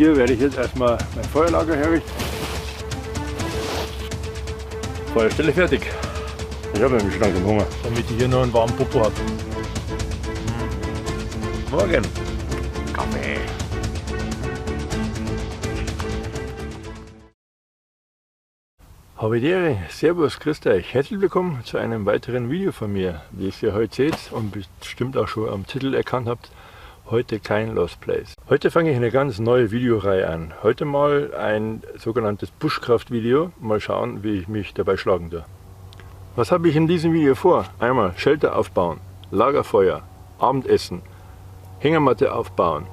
hier werde ich jetzt erstmal mein Feuerlager herrichten. Feuerstelle fertig. Ich habe nämlich schon langsam Hunger. Damit ich hier noch einen warmen Popo habe. Morgen. Kaffee. Habitäre, Servus, grüßt euch. Herzlich willkommen zu einem weiteren Video von mir. Wie ihr heute seht und bestimmt auch schon am Titel erkannt habt, heute kein Lost Place. Heute fange ich eine ganz neue Videoreihe an. Heute mal ein sogenanntes Bushcraft-Video. Mal schauen, wie ich mich dabei schlagen darf. Was habe ich in diesem Video vor? Einmal Shelter aufbauen, Lagerfeuer, Abendessen, Hängematte aufbauen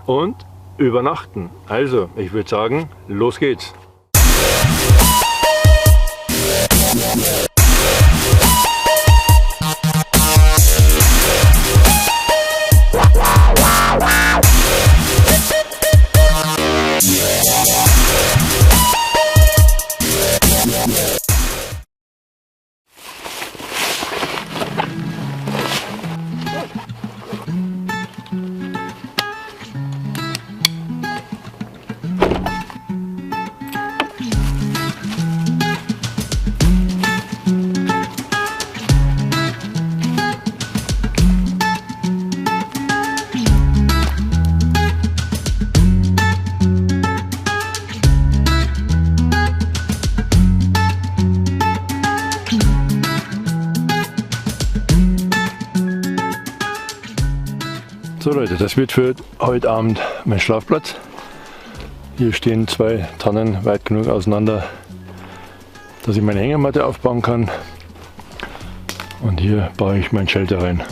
und übernachten. Also, ich würde sagen, los geht's! So Leute, das wird für heute Abend mein Schlafplatz. Hier stehen zwei Tannen weit genug auseinander, dass ich meine Hängematte aufbauen kann. Und hier baue ich mein Shelter rein.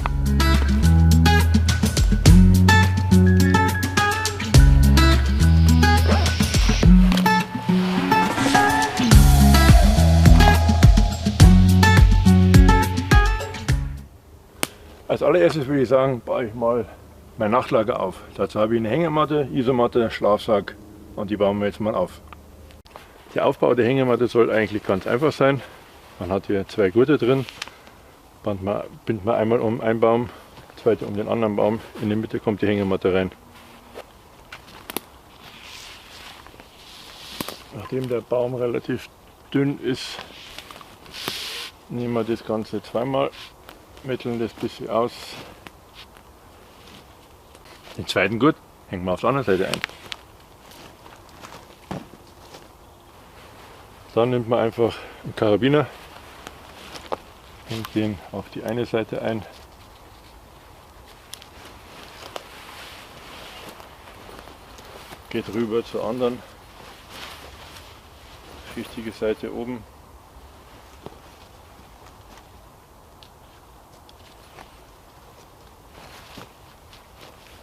Als allererstes würde ich sagen, baue ich mal mein Nachtlager auf. Dazu habe ich eine Hängematte, Isomatte, Schlafsack und die bauen wir jetzt mal auf. Der Aufbau der Hängematte soll eigentlich ganz einfach sein. Man hat hier zwei Gurte drin, bindet man einmal um einen Baum, zweite um den anderen Baum, in die Mitte kommt die Hängematte rein. Nachdem der Baum relativ dünn ist, nehmen wir das Ganze zweimal, mitteln das ein bisschen aus. Den zweiten Gurt hängen wir auf der anderen Seite ein. Dann nimmt man einfach einen Karabiner, hängt den auf die eine Seite ein. Geht rüber zur anderen. Richtige Seite oben.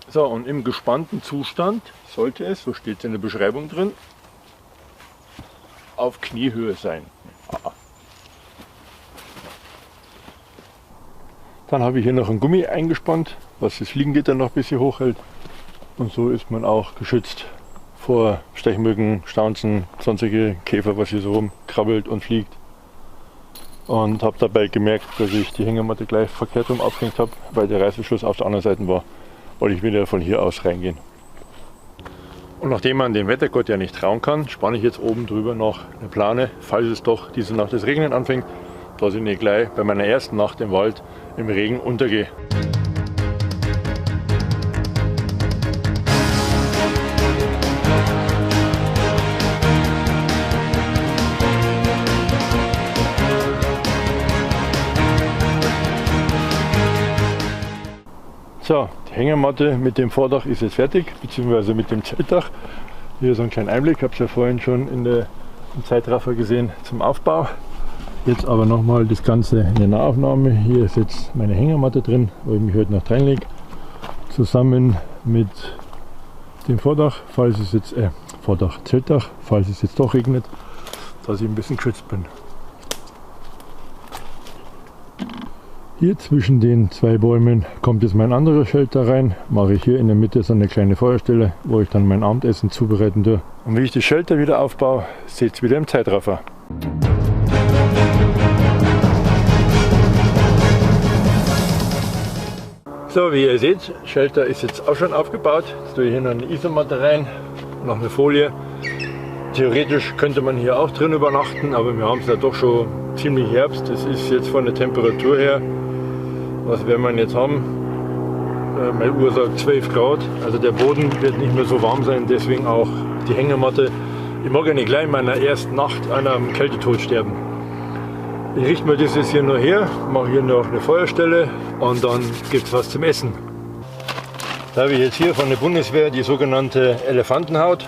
So, und im gespannten Zustand sollte es, so steht es in der Beschreibung drin, auf Kniehöhe sein. Dann habe ich hier noch ein Gummi eingespannt, was das Fliegengitter noch ein bisschen hochhält. Und so ist man auch geschützt vor Stechmücken, Staunzen, sonstige Käfer, was hier so rumkrabbelt und fliegt. Und habe dabei gemerkt, dass ich die Hängematte gleich verkehrt rum aufgehängt habe, weil der Reißverschluss auf der anderen Seite war. Und ich will ja von hier aus reingehen. Und nachdem man dem Wettergott ja nicht trauen kann, spanne ich jetzt oben drüber noch eine Plane, falls es doch diese Nacht das Regnen anfängt, dass ich nicht gleich bei meiner ersten Nacht im Wald im Regen untergehe. So, die Hängematte mit dem Vordach ist jetzt fertig, beziehungsweise mit dem Zeltdach. Hier so ein kleiner Einblick, ich habe es ja vorhin schon im Zeitraffer gesehen zum Aufbau. Jetzt aber nochmal das Ganze in der Nahaufnahme. Hier ist jetzt meine Hängematte drin, wo ich mich heute noch reinlege. Zusammen mit dem Vordach, Zeltdach, falls es jetzt doch regnet, dass ich ein bisschen geschützt bin. Hier zwischen den zwei Bäumen kommt jetzt mein anderer Shelter rein. Mache ich hier in der Mitte so eine kleine Feuerstelle, wo ich dann mein Abendessen zubereiten tue. Und wie ich das Shelter wieder aufbaue, seht ihr wieder im Zeitraffer. So, wie ihr seht, Shelter ist jetzt auch schon aufgebaut. Jetzt tue ich hier noch eine Isomatte rein noch eine Folie. Theoretisch könnte man hier auch drin übernachten, aber wir haben es ja doch schon ziemlich Herbst. Das ist jetzt von der Temperatur her, was werden wir jetzt haben? Meine Uhr sagt 12 Grad, also der Boden wird nicht mehr so warm sein, deswegen auch die Hängematte. Ich mag ja nicht gleich in meiner ersten Nacht an einem Kältetod sterben. Ich richte mir das jetzt hier nur her, mache hier noch eine Feuerstelle und dann gibt es was zum Essen. Da habe ich jetzt hier von der Bundeswehr die sogenannte Elefantenhaut.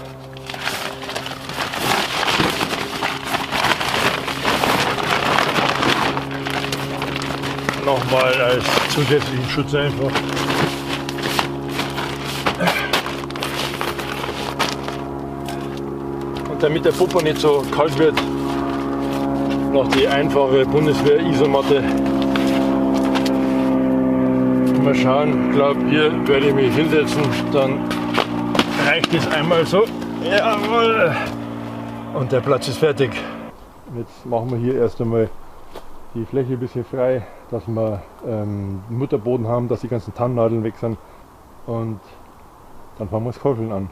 Nochmal als zusätzlichen Schutz einfach. Und damit der Popo nicht so kalt wird, noch die einfache Bundeswehr-Isomatte. Mal schauen, ich glaube, hier werde ich mich hinsetzen, dann reicht es einmal so. Jawohl! Und der Platz ist fertig. Jetzt machen wir hier erst einmal die Fläche ein bisschen frei, dass wir Mutterboden haben, dass die ganzen Tannennadeln weg sind. Und dann fangen wir das Kochen an.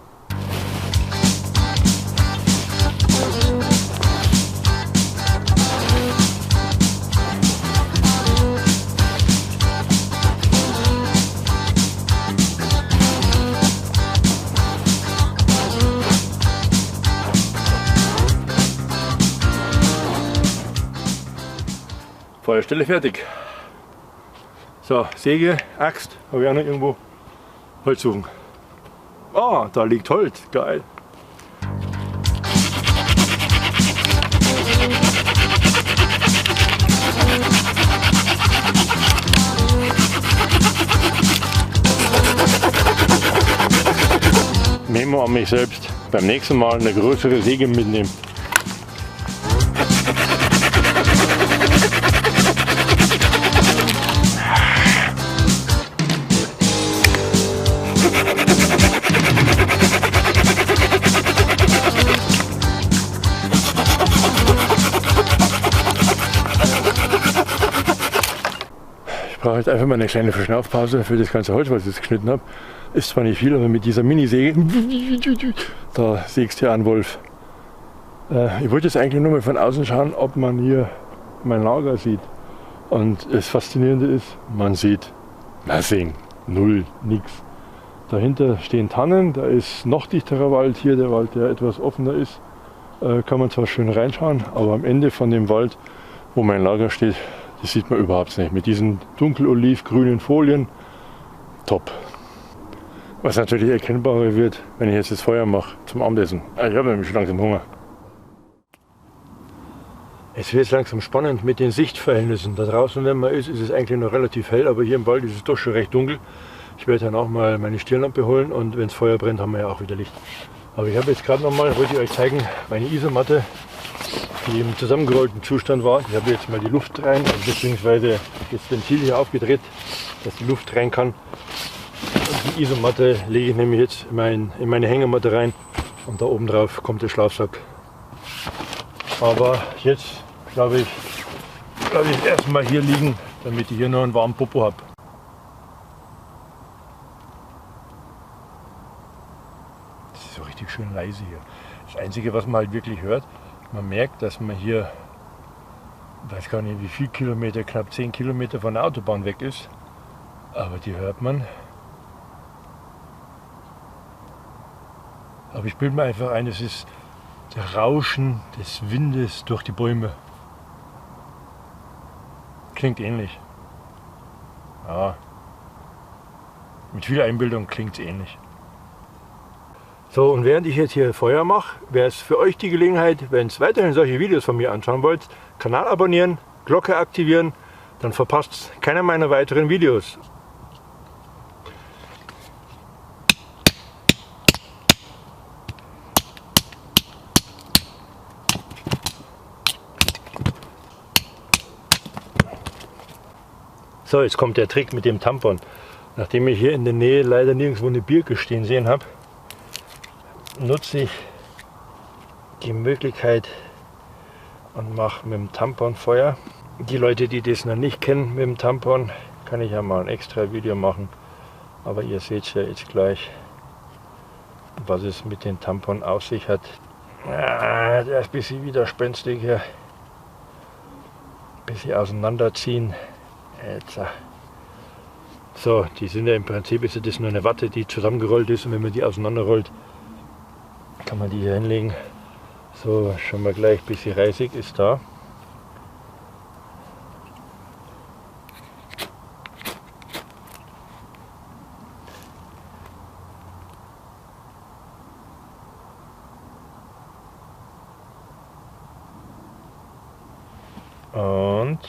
Feuerstelle fertig. So, Säge, Axt, habe ich auch noch irgendwo. Holz suchen. Ah, da liegt Holz, geil. Memo an mich selbst, beim nächsten Mal eine größere Säge mitnehmen. Ich brauche jetzt einfach mal eine kleine Verschnaufpause für das ganze Holz, was ich jetzt geschnitten habe. Ist zwar nicht viel, aber mit dieser Minisäge, da sägst du ja einen Wolf. Ich wollte jetzt eigentlich nur mal von außen schauen, ob man hier mein Lager sieht. Und das Faszinierende ist, man sieht nothing, null, nix. Dahinter stehen Tannen, da ist noch dichterer Wald hier, der Wald, der etwas offener ist. Kann man zwar schön reinschauen, aber am Ende von dem Wald, wo mein Lager steht, das sieht man überhaupt nicht. Mit diesen dunkel-olivgrünen Folien, top. Was natürlich erkennbarer wird, wenn ich jetzt das Feuer mache zum Abendessen. Ich habe nämlich schon langsam Hunger. Es wird langsam spannend mit den Sichtverhältnissen. Da draußen, wenn man ist es eigentlich noch relativ hell, aber hier im Wald ist es doch schon recht dunkel. Ich werde dann auch mal meine Stirnlampe holen und wenn es Feuer brennt, haben wir ja auch wieder Licht. Aber ich habe jetzt gerade noch mal, wollte ich euch zeigen, meine Isomatte, die im zusammengerollten Zustand war. Ich habe jetzt mal die Luft rein, beziehungsweise das Ventil hier aufgedreht, dass die Luft rein kann. Und die Isomatte lege ich nämlich jetzt in meine Hängematte rein und da oben drauf kommt der Schlafsack. Aber jetzt glaube ich erstmal hier liegen, damit ich hier noch einen warmen Popo habe. Das ist so richtig schön leise hier. Das Einzige, was man halt wirklich hört, man merkt, dass man hier, ich weiß gar nicht wie viel Kilometer, knapp 10 Kilometer von der Autobahn weg ist. Aber die hört man. Aber ich bilde mir einfach ein, es ist das Rauschen des Windes durch die Bäume. Klingt ähnlich. Ja. Mit viel Einbildung klingt es ähnlich. So, und während ich jetzt hier Feuer mache, wäre es für euch die Gelegenheit, wenn ihr weiterhin solche Videos von mir anschauen wollt, Kanal abonnieren, Glocke aktivieren, dann verpasst keiner meiner weiteren Videos. So, jetzt kommt der Trick mit dem Tampon. Nachdem ich hier in der Nähe leider nirgendwo eine Birke stehen sehen habe, nutze ich die Möglichkeit und mache mit dem Tampon Feuer. Die Leute, die das noch nicht kennen mit dem Tampon, kann ich ja mal ein extra Video machen. Aber ihr seht es ja jetzt gleich. was es mit den Tampon auf sich hat. Der ist ein bisschen widerspenstig hier. Ein bisschen auseinanderziehen. Jetzt. So, die sind ja im Prinzip, ist das nur eine Watte, die zusammengerollt ist, und wenn man die auseinanderrollt, kann man die hier hinlegen. So, schon mal gleich ein bisschen Reisig ist da. Und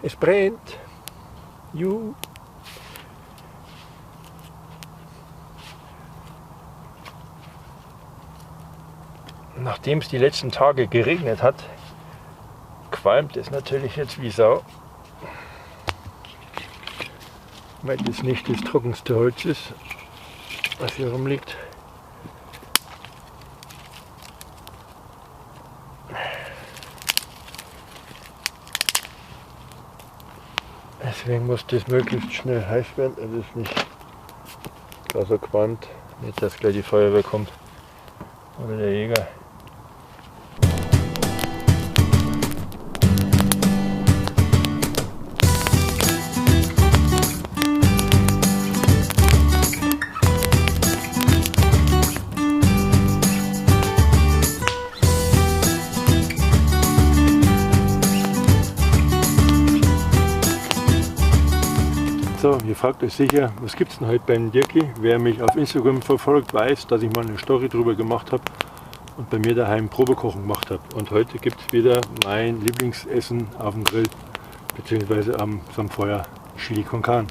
es brennt. Juhu. Nachdem es die letzten Tage geregnet hat, qualmt es natürlich jetzt wie Sau. Weil das nicht das trockenste Holz ist, was hier rumliegt. Deswegen muss das möglichst schnell heiß werden, dass es nicht da so qualmt. Nicht, dass gleich die Feuerwehr kommt oder der Jäger. So, ihr fragt euch sicher, was gibt es denn heute beim Dirki? Wer mich auf Instagram verfolgt, weiß, dass ich mal eine Story drüber gemacht habe und bei mir daheim Probekochen gemacht habe. Und heute gibt es wieder mein Lieblingsessen auf dem Grill, beziehungsweise am Feuer, Chili con Carne.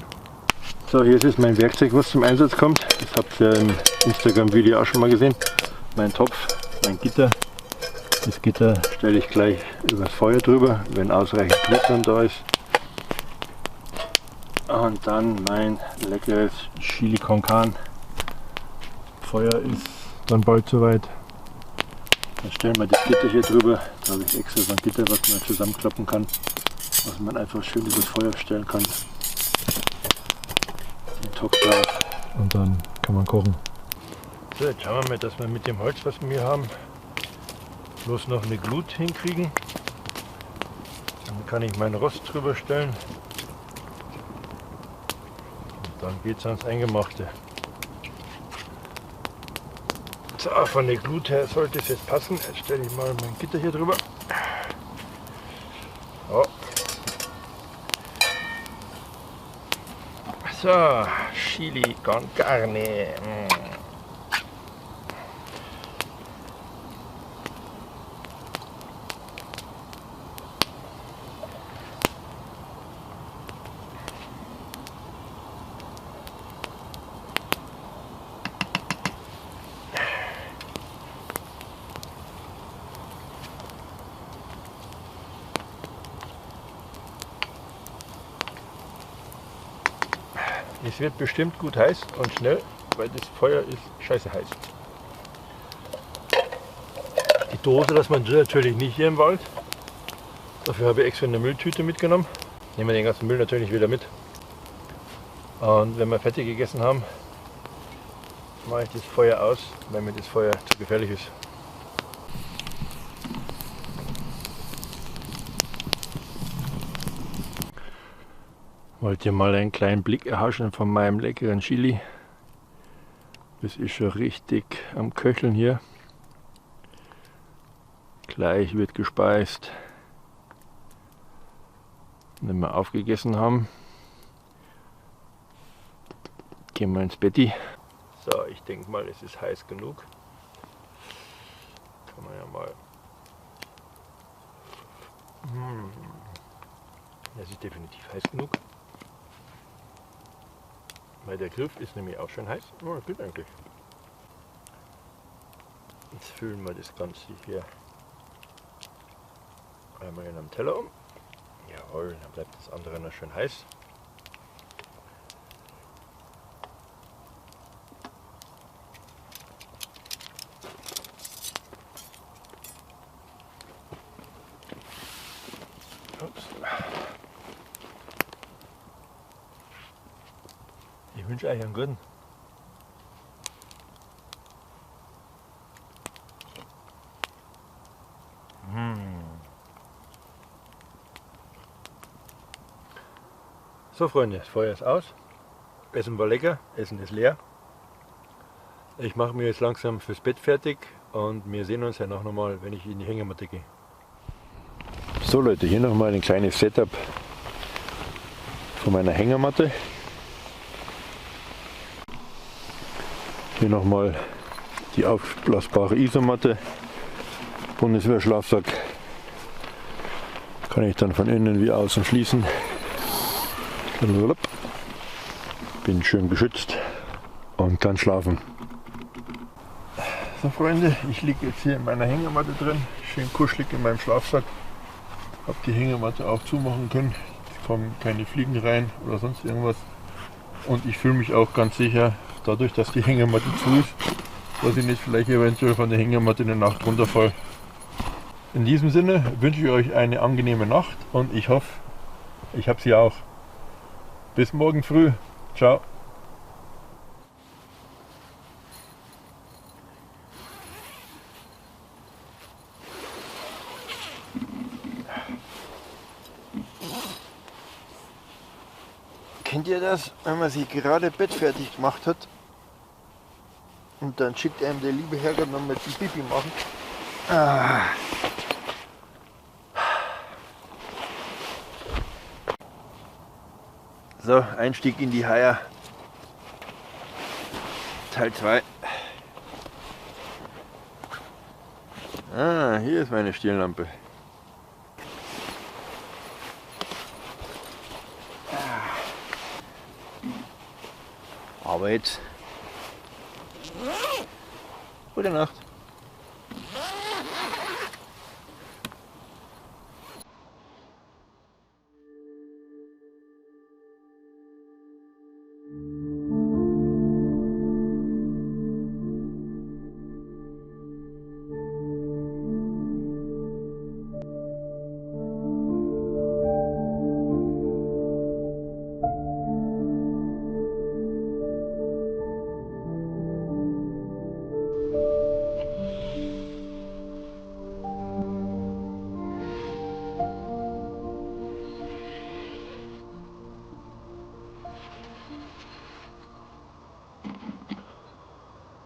So, hier ist mein Werkzeug, was zum Einsatz kommt. Das habt ihr im Instagram-Video auch schon mal gesehen. Mein Topf, mein Gitter. Das Gitter stelle ich gleich über das Feuer drüber, wenn ausreichend Blut dann da ist. Und dann mein leckeres Chili con Carne. Feuer ist dann bald soweit. Dann stellen wir das Gitter hier drüber. Da habe ich extra so ein Gitter, was man zusammenklappen kann, was man einfach schön über das Feuer stellen kann. Den Topf drauf. Und dann kann man kochen. So, jetzt schauen wir mal, dass wir mit dem Holz, was wir hier haben, bloß noch eine Glut hinkriegen. Dann kann ich meinen Rost drüber stellen. Dann geht es ans Eingemachte. So, von der Glut her sollte es jetzt passen. Jetzt stelle ich mal mein Gitter hier drüber. So, Chili con Carne. Es wird bestimmt gut heiß und schnell, weil das Feuer ist scheiße heiß. Die Dose lassen wir natürlich nicht hier im Wald. Dafür habe ich extra eine Mülltüte mitgenommen. Nehmen wir den ganzen Müll natürlich wieder mit. Und wenn wir fertig gegessen haben, mache ich das Feuer aus, weil mir das Feuer zu gefährlich ist. Wollt ihr mal einen kleinen Blick erhaschen von meinem leckeren Chili? Das ist schon richtig am Köcheln hier. Gleich wird gespeist. Wenn wir aufgegessen haben, gehen wir ins Betti. So, ich denke mal, es ist heiß genug. Kann man ja mal. Es ist definitiv heiß genug. Weil der Griff ist nämlich auch schon heiß. Oh, das geht eigentlich. Jetzt füllen wir das Ganze hier einmal in einem Teller um. Jawohl, dann bleibt das andere noch schön heiß. Ups. Ich wünsche euch einen guten. So Freunde, das Feuer ist aus. Essen war lecker, Essen ist leer. Ich mache mir jetzt langsam fürs Bett fertig und wir sehen uns ja noch mal, wenn ich in die Hängematte gehe. So Leute, hier nochmal ein kleines Setup von meiner Hängematte. Hier nochmal die aufblasbare Isomatte, Bundeswehrschlafsack. Kann ich dann von innen wie außen schließen. Bin schön geschützt und kann schlafen. So Freunde, ich liege jetzt hier in meiner Hängematte drin, schön kuschelig in meinem Schlafsack. Habe die Hängematte auch zumachen können, es kommen keine Fliegen rein oder sonst irgendwas. Und ich fühle mich auch ganz sicher, dadurch, dass die Hängematte zu ist, dass ich nicht vielleicht eventuell von der Hängematte in der Nacht runterfalle. In diesem Sinne wünsche ich euch eine angenehme Nacht und ich hoffe, ich habe sie auch. Bis morgen früh. Ciao. Kennt ihr das, wenn man sich gerade bettfertig gemacht hat und dann schickt einem der liebe Herrgott noch mal die Pipi machen? Ah. So, Einstieg in die Haier. Teil 2. Ah, hier ist meine Stirnlampe. Aber jetzt. Gute Nacht.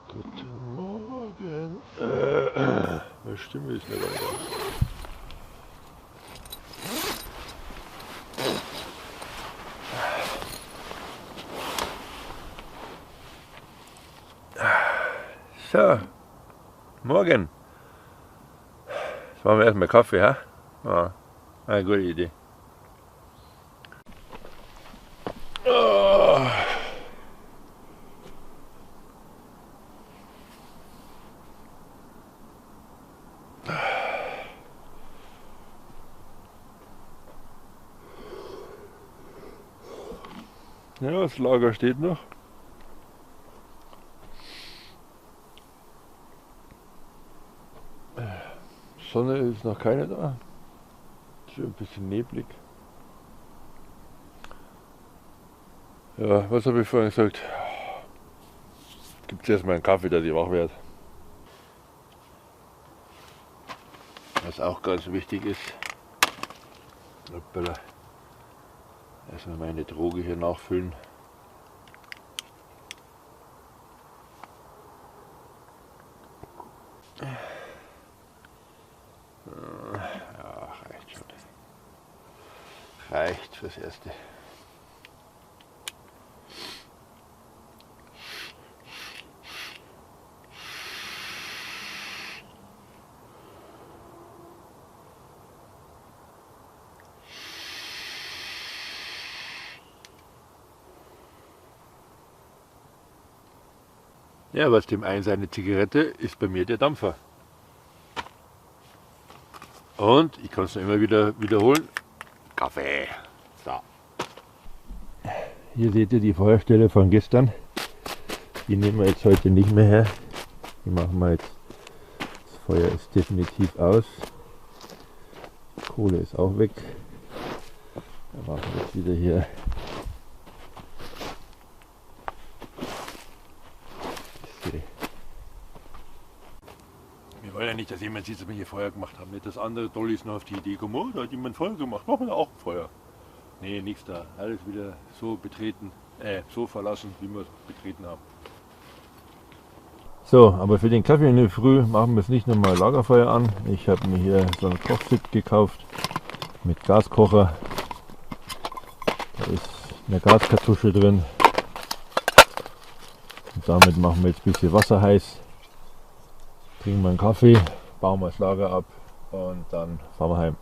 Guten Morgen. Meine Stimme ist nicht weiter. So, morgen. Jetzt machen wir erstmal Kaffee, ha? Ja, eine gute Idee. Oh. Ja, das Lager steht noch. Sonne ist noch keine da. Schon ein bisschen neblig. Ja, was habe ich vorhin gesagt? Gibt es erstmal einen Kaffee, dass ich wach werde. Was auch ganz wichtig ist. Hoppala. Erstmal meine Droge hier nachfüllen. Ja, reicht schon. Reicht fürs Erste. Ja, was dem einen seine Zigarette ist bei mir der Dampfer. Und ich kann es noch immer wieder wiederholen. Kaffee. So. Hier seht ihr die Feuerstelle von gestern. Die nehmen wir jetzt heute nicht mehr her. Die machen wir jetzt. Das Feuer ist definitiv aus. Die Kohle ist auch weg. Wir machen jetzt wieder hier wir wollen ja nicht, dass jemand sieht, dass wir hier Feuer gemacht haben. Nicht, dass andere Dollis noch auf die Idee kommen, oh, da hat jemand Feuer gemacht, machen wir auch ein Feuer. Nee, nichts da. Alles wieder so betreten, so verlassen, wie wir es betreten haben. So, aber für den Kaffee in der Früh machen wir es nicht nochmal Lagerfeuer an. Ich habe mir hier so ein Kochset gekauft mit Gaskocher. Da ist eine Gaskartusche drin. Und damit machen wir jetzt ein bisschen Wasser heiß. Trinken wir einen Kaffee, bauen wir das Lager ab und dann fahren wir heim.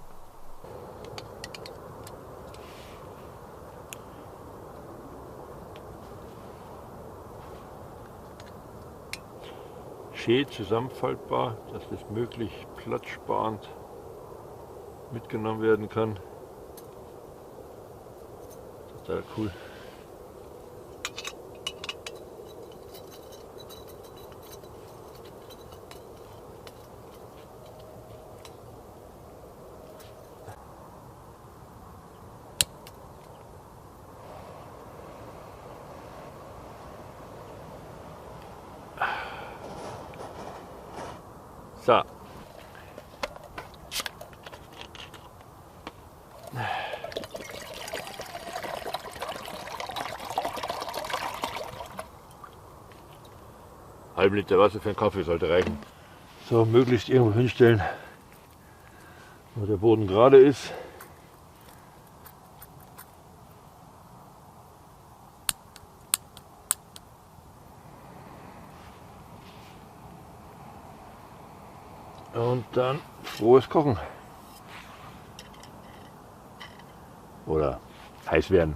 Schön zusammenfaltbar, dass das möglichst platzsparend mitgenommen werden kann. Total cool. So. Halb Liter Wasser für einen Kaffee sollte reichen. So, möglichst irgendwo hinstellen, wo der Boden gerade ist. Und dann frohes Kochen. Oder heiß werden.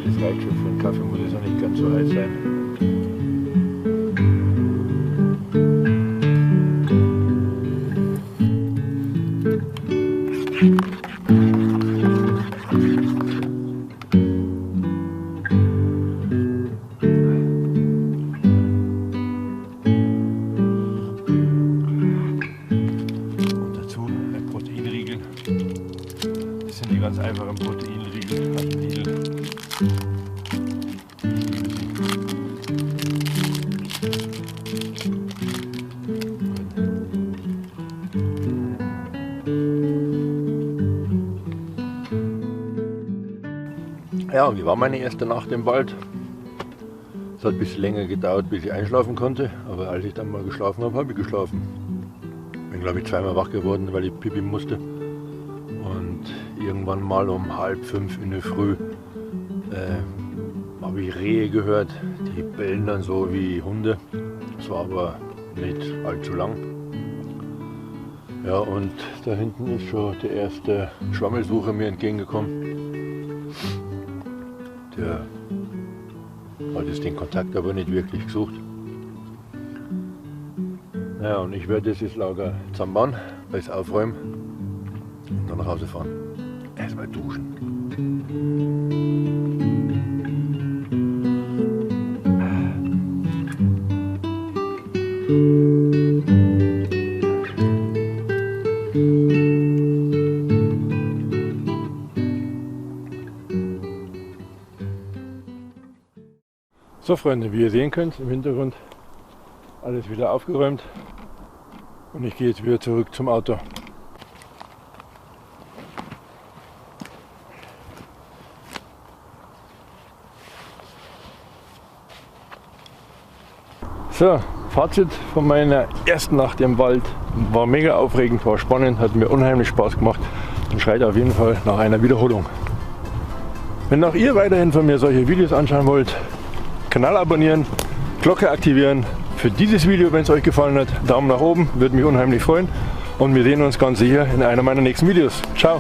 Das reicht schon für einen Kaffee, muss es auch nicht ganz so heiß sein. Und dazu ein Proteinriegel. Das sind die ganz einfachen Proteinriegel aus dem Lidl. Ja, und wie war meine erste Nacht im Wald? Es hat ein bisschen länger gedauert, bis ich einschlafen konnte, aber als ich dann mal geschlafen habe, habe ich geschlafen. Bin, glaube ich, zweimal wach geworden, weil ich pipi musste. Und irgendwann mal um 4:30 in der Früh habe ich Rehe gehört, die bellen dann so wie Hunde. Das war aber nicht allzu lang. Ja, und da hinten ist schon der erste Schwammelsucher mir entgegengekommen. Der hat jetzt den Kontakt aber nicht wirklich gesucht. Ja, und ich werde jetzt das Lager zusammenbauen, alles aufräumen und dann nach Hause fahren. Erstmal duschen. So Freunde, wie ihr sehen könnt, im Hintergrund alles wieder aufgeräumt und ich gehe jetzt wieder zurück zum Auto. So, Fazit von meiner ersten Nacht im Wald. War mega aufregend, war spannend, hat mir unheimlich Spaß gemacht und schreit auf jeden Fall nach einer Wiederholung. Wenn auch ihr weiterhin von mir solche Videos anschauen wollt, Kanal abonnieren, Glocke aktivieren. Für dieses Video, wenn es euch gefallen hat, Daumen nach oben, würde mich unheimlich freuen. Und wir sehen uns ganz sicher in einer meiner nächsten Videos. Ciao!